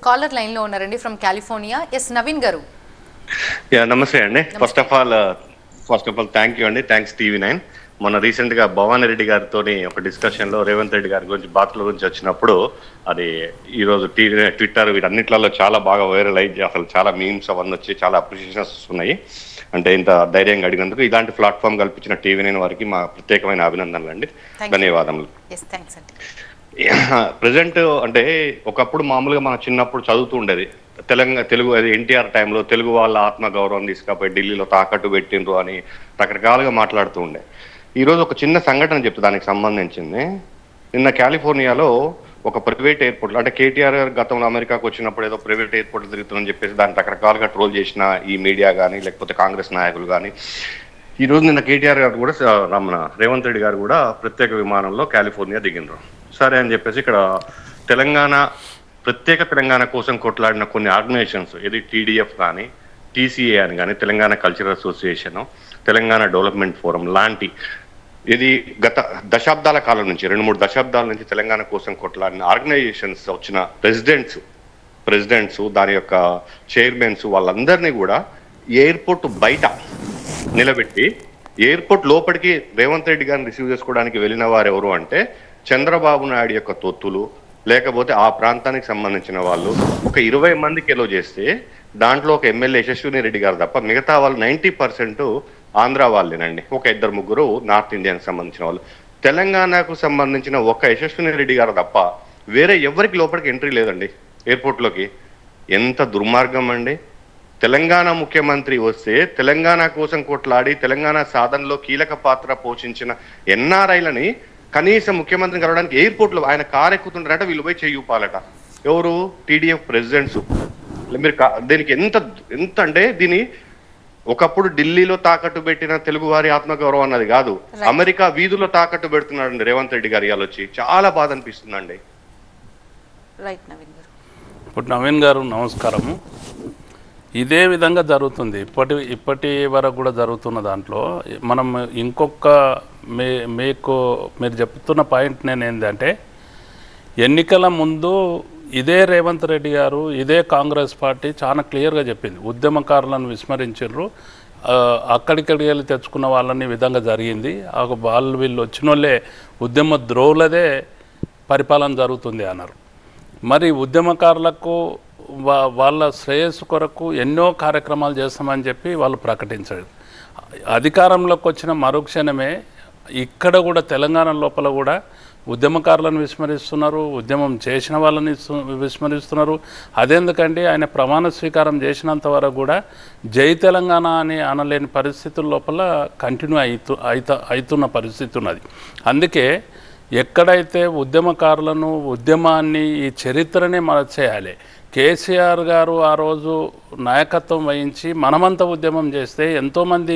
Caller line లో ఉన్నారండి from California. Yes Naveen garu. నమస్తే అండి. First of all thank you అండి. Thanks TV9. మొన్న రీసెంట్ గా భవానీ రెడ్డి గారితో ఒక డిస్కషన్ లో రేవంత్ రెడ్డి గారి గురించి బాతుల గురించి వచ్చినప్పుడు అది ఈ రోజు ట్విట్టర్ వీటన్నిట్లలో చాలా బాగా వైరల్ అయ్యి అసలు చాలా మీమ్స్ అవన్నీ వచ్చి చాలా అప్రిషియేషన్స్ వస్తున్నాయి. అంటే ఇంత ధైర్యంగా అడిగినందుకు ఇలాంటి ప్లాట్ఫామ్ కల్పించిన TV9 వారికి మా ప్రత్యేకమైన అభినందనలు అండి. ధన్యవాదములు. ప్రజెంట్ అంటే ఒకప్పుడు మామూలుగా మన చిన్నప్పుడు చదువుతూ ఉండేది తెలుగు ఎన్టీఆర్ టైంలో తెలుగు వాళ్ళ ఆత్మగౌరవం తీసుకపోయి ఢిల్లీలో తాకట్టు పెట్టిండ్రు అని రకరకాలుగా మాట్లాడుతూ ఉండే. ఈరోజు ఒక చిన్న సంఘటన చెప్తే దానికి సంబంధించింది. నిన్న కాలిఫోర్నియాలో ఒక ప్రైవేట్ ఎయిర్పోర్ట్లో అంటే కేటీఆర్ గారు గతంలో అమెరికాకు వచ్చినప్పుడు ఏదో ప్రైవేట్ ఎయిర్పోర్ట్ తిరుగుతుందని చెప్పేసి దాన్ని రకరకాలుగా ట్రోల్ చేసిన ఈ మీడియా కానీ లేకపోతే కాంగ్రెస్ నాయకులు కానీ ఈ రోజు నిన్న కేటీఆర్ గారు కూడా రేవంత్ రెడ్డి గారు కూడా ప్రత్యేక విమానంలో కాలిఫోర్నియా దిగినరు. సరే అని చెప్పేసి ఇక్కడ ప్రత్యేక తెలంగాణ కోసం కొట్లాడిన కొన్ని ఆర్గనైజేషన్స్ ఇది TDF కానీ TCA అని కానీ Telangana cultural association Telangana development forum లాంటి ఇది గత దశాబ్దాల కాలం నుంచి 2-3 దశాబ్దాల నుంచి తెలంగాణ కోసం కొట్లాడిన ఆర్గనైజేషన్స్ వచ్చిన ప్రెసిడెంట్స్ దాని యొక్క చైర్మన్స్ వాళ్ళందరినీ కూడా ఎయిర్పోర్ట్ బయట నిలబెట్టి ఎయిర్పోర్ట్ లోపలికి రేవంత్ రెడ్డి గారిని రిసీవ్ చేసుకోవడానికి వెళ్ళిన వారు ఎవరు అంటే చంద్రబాబు నాయుడు యొక్క తొత్తులు లేకపోతే ఆ ప్రాంతానికి సంబంధించిన వాళ్ళు ఒక 20 మందికి ఎలో చేస్తే దాంట్లో ఒక ఎమ్మెల్యే యశస్విని రెడ్డి గారు తప్ప మిగతా వాళ్ళు 90% ఆంధ్ర వాళ్ళేనండి. ఒక 2-3 నార్త్ ఇండియాకి సంబంధించిన వాళ్ళు. తెలంగాణకు సంబంధించిన ఒక యశస్విని రెడ్డి గారు తప్ప వేరే ఎవరికి లోపలికి ఎంట్రీ లేదండి ఎయిర్పోర్ట్లోకి. ఎంత దుర్మార్గం అండి. తెలంగాణ ముఖ్యమంత్రి వస్తే తెలంగాణ కోసం కొట్లాడి తెలంగాణ సాధనలో కీలక పాత్ర పోషించిన NRIలని కనీసం ముఖ్యమంత్రిని కలవడానికి ఎయిర్పోర్ట్లో ఆయన కారు ఎక్కుతుంటారట, వీళ్ళు పోయి చేయూపాలట. ఎవరు? TDF presidents. మీరు దీనికి ఎంత అంటే దీని ఒకప్పుడు ఢిల్లీలో తాకట్టు పెట్టిన తెలుగు వారి ఆత్మగౌరవం అన్నది కాదు, అమెరికా వీధుల్లో తాకట్టు పెడుతున్నాడు రేవంత్ రెడ్డి గారు. ఇవాళ వచ్చి చాలా బాధ అనిపిస్తుందండి. ఇప్పుడు నవీన్ గారు నమస్కారము. ఇదే విధంగా జరుగుతుంది ఇప్పటి వరకు కూడా జరుగుతున్న దాంట్లో మనం ఇంకొక మీరు చెప్తున్న పాయింట్ నేను ఏంటంటే ఎన్నికల ముందు ఇదే రేవంత్ రెడ్డి గారు ఇదే కాంగ్రెస్ పార్టీ చాలా క్లియర్గా చెప్పింది, ఉద్యమకారులను విస్మరించారు, అక్కడిక్కడికి వెళ్ళి తెచ్చుకున్న వాళ్ళని విధంగా జరిగింది, వీళ్ళు వచ్చిన వాళ్ళే ఉద్యమ ద్రోవులదే పరిపాలన జరుగుతుంది అన్నారు. మరి ఉద్యమకారులకు వాళ్ళ శ్రేయస్సు కొరకు ఎన్నో కార్యక్రమాలు చేస్తామని చెప్పి వాళ్ళు ప్రకటించారు. అధికారంలోకి వచ్చిన మరుక్షణమే ఇక్కడ కూడా తెలంగాణ లోపల కూడా ఉద్యమకారులను విస్మరిస్తున్నారు, ఉద్యమం చేసిన వాళ్ళని విస్మరిస్తున్నారు. అదెందుకండి ఆయన ప్రమాణ స్వీకారం చేసినంత వరకు కూడా జై తెలంగాణ అని అనలేని పరిస్థితుల లోపల కంటిన్యూ అవుతున్న పరిస్థితి ఉన్నది. అందుకే ఎక్కడైతే ఉద్యమకారులను ఉద్యమాన్ని ఈ చరిత్రనే మరచేయాలి. కేసీఆర్ గారు ఆ రోజు నాయకత్వం వహించి మనమంతా ఉద్యమం చేస్తే ఎంతోమంది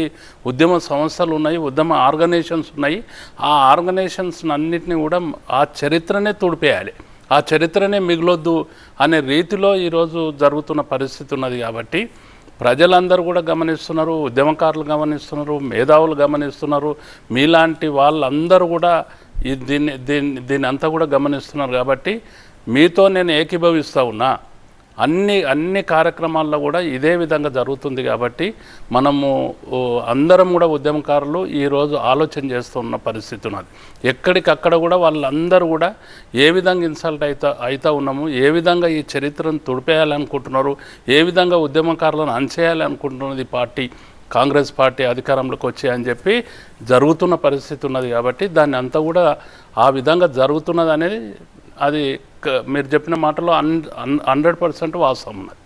ఉద్యమ సంస్థలు ఉన్నాయి, ఉద్యమ ఆర్గనైజేషన్స్ ఉన్నాయి. ఆ ఆర్గనైజేషన్స్ అన్నింటినీ కూడా ఆ చరిత్రనే తుడిపేయాలి, ఆ చరిత్రనే మిగిలొద్దు అనే రీతిలో ఈరోజు జరుగుతున్న పరిస్థితి ఉన్నది. కాబట్టి ప్రజలందరూ కూడా గమనిస్తున్నారు, ఉద్యమకారులు గమనిస్తున్నారు, మేధావులు గమనిస్తున్నారు, మీలాంటి వాళ్ళందరూ కూడా దీన్ని అంతా కూడా గమనిస్తున్నారు. కాబట్టి మీతో నేను ఏకీభవిస్తూ ఉన్నా. అన్ని కార్యక్రమాల్లో కూడా ఇదే విధంగా జరుగుతుంది. కాబట్టి మనము అందరం కూడా ఉద్యమకారులు ఈరోజు ఆలోచన చేస్తున్న పరిస్థితి ఉన్నది. ఎక్కడికక్కడ కూడా వాళ్ళందరూ కూడా ఏ విధంగా ఇన్సల్ట్ అవుతా ఉన్నాము, ఏ విధంగా ఈ చరిత్రను తుడిపేయాలనుకుంటున్నారు, ఏ విధంగా ఉద్యమకారులను అణచేయాలనుకుంటున్నది పార్టీ కాంగ్రెస్ పార్టీ అధికారంలోకి వచ్చి అని చెప్పి జరుగుతున్న పరిస్థితి ఉన్నది. కాబట్టి దాన్ని అంతా కూడా ఆ విధంగా జరుగుతున్నది అనేది అది మీరు చెప్పిన మాటలో 100% వాస్తవం ఉన్నది.